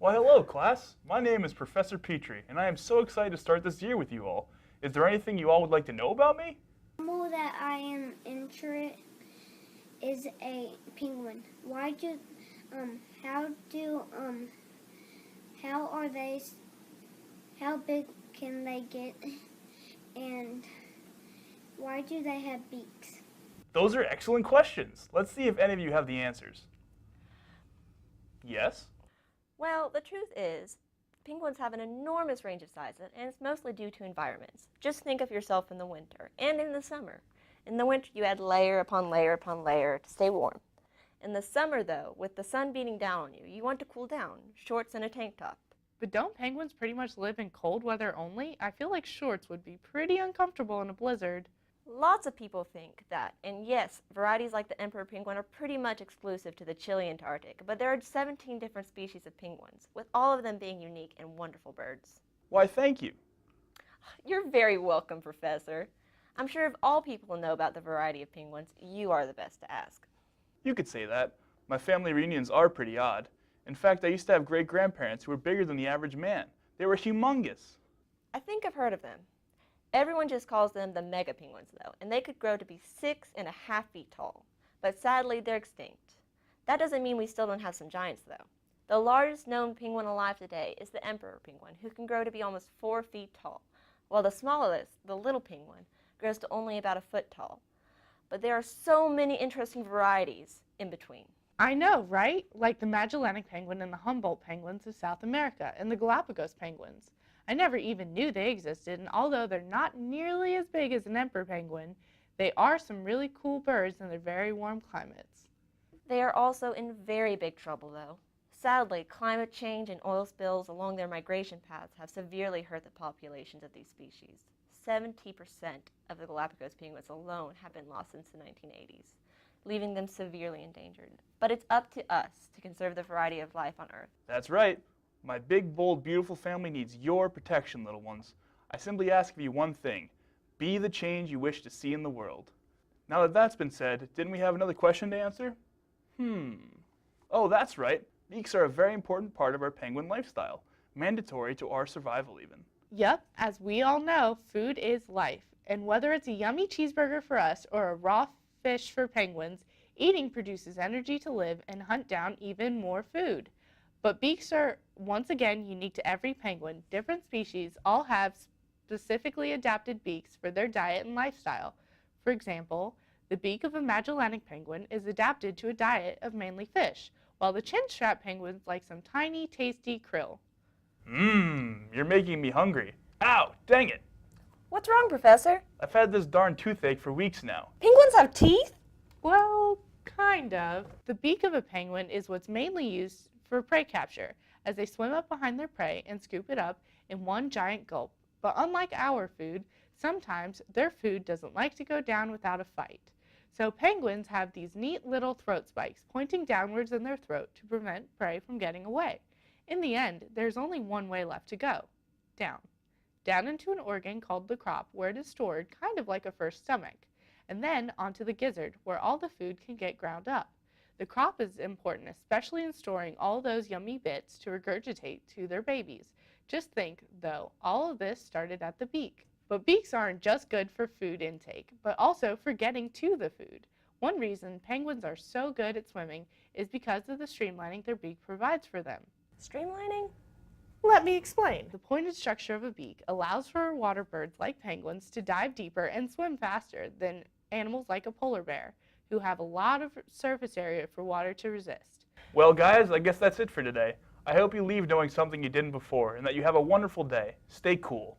Well, hello, class. My name is Professor Petrie, and I am so excited to start this year with you all. Is there anything you all would like to know about me? The animal that I am interested is a penguin. Why do, how are they, how big can they get, and why do they have beaks? Those are excellent questions. Let's see if any of you have the answers. Yes? Well, the truth is, penguins have an enormous range of sizes, and it's mostly due to environments. Just think of yourself in the winter and in the summer. In the winter, you add layer upon layer upon layer to stay warm. In the summer, though, with the sun beating down on you, you want to cool down, shorts and a tank top. But don't penguins pretty much live in cold weather only? I feel like shorts would be pretty uncomfortable in a blizzard. Lots of people think that, and yes, varieties like the emperor penguin are pretty much exclusive to the chilly Antarctic, but there are 17 different species of penguins, with all of them being unique and wonderful birds. Why, thank you. You're very welcome, Professor. I'm sure if all people know about the variety of penguins, you are the best to ask. You could say that. My family reunions are pretty odd. In fact, I used to have great-grandparents who were bigger than the average man. They were humongous. I think I've heard of them. Everyone just calls them the mega penguins, though, and they could grow to be 6.5 feet tall. But sadly, they're extinct. That doesn't mean we still don't have some giants, though. The largest known penguin alive today is the emperor penguin, who can grow to be almost 4 feet tall, while the smallest, the little penguin, grows to only about a foot tall. But there are so many interesting varieties in between. I know, right? Like the Magellanic penguin and the Humboldt penguins of South America and the Galapagos penguins. I never even knew they existed, and although they're not nearly as big as an emperor penguin, they are some really cool birds in their very warm climates. They are also in very big trouble, though. Sadly, climate change and oil spills along their migration paths have severely hurt the populations of these species. 70% of the Galapagos penguins alone have been lost since the 1980s, leaving them severely endangered. But it's up to us to conserve the variety of life on Earth. That's right. My big, bold, beautiful family needs your protection, little ones. I simply ask of you one thing. Be the change you wish to see in the world. Now that that's been said, didn't we have another question to answer? Oh, that's right. Beaks are a very important part of our penguin lifestyle, mandatory to our survival even. Yep, as we all know, food is life. And whether it's a yummy cheeseburger for us or a raw fish for penguins, eating produces energy to live and hunt down even more food. But beaks are, once again, unique to every penguin. Different species all have specifically adapted beaks for their diet and lifestyle. For example, the beak of a Magellanic penguin is adapted to a diet of mainly fish, while the chinstrap penguins like some tiny, tasty krill. You're making me hungry. Ow, dang it. What's wrong, Professor? I've had this darn toothache for weeks now. Penguins have teeth? Well, kind of. The beak of a penguin is what's mainly used for prey capture, as they swim up behind their prey and scoop it up in one giant gulp. But unlike our food, sometimes their food doesn't like to go down without a fight. So penguins have these neat little throat spikes pointing downwards in their throat to prevent prey from getting away. In the end, there's only one way left to go. Down. Down into an organ called the crop, where it is stored kind of like a first stomach. And then onto the gizzard, where all the food can get ground up. The crop is important, especially in storing all those yummy bits to regurgitate to their babies. Just think, though, all of this started at the beak. But beaks aren't just good for food intake, but also for getting to the food. One reason penguins are so good at swimming is because of the streamlining their beak provides for them. Streamlining? Let me explain. The pointed structure of a beak allows for water birds like penguins to dive deeper and swim faster than animals like a polar bear, who have a lot of surface area for water to resist. Well, guys, I guess that's it for today. I hope you leave knowing something you didn't before and that you have a wonderful day. Stay cool.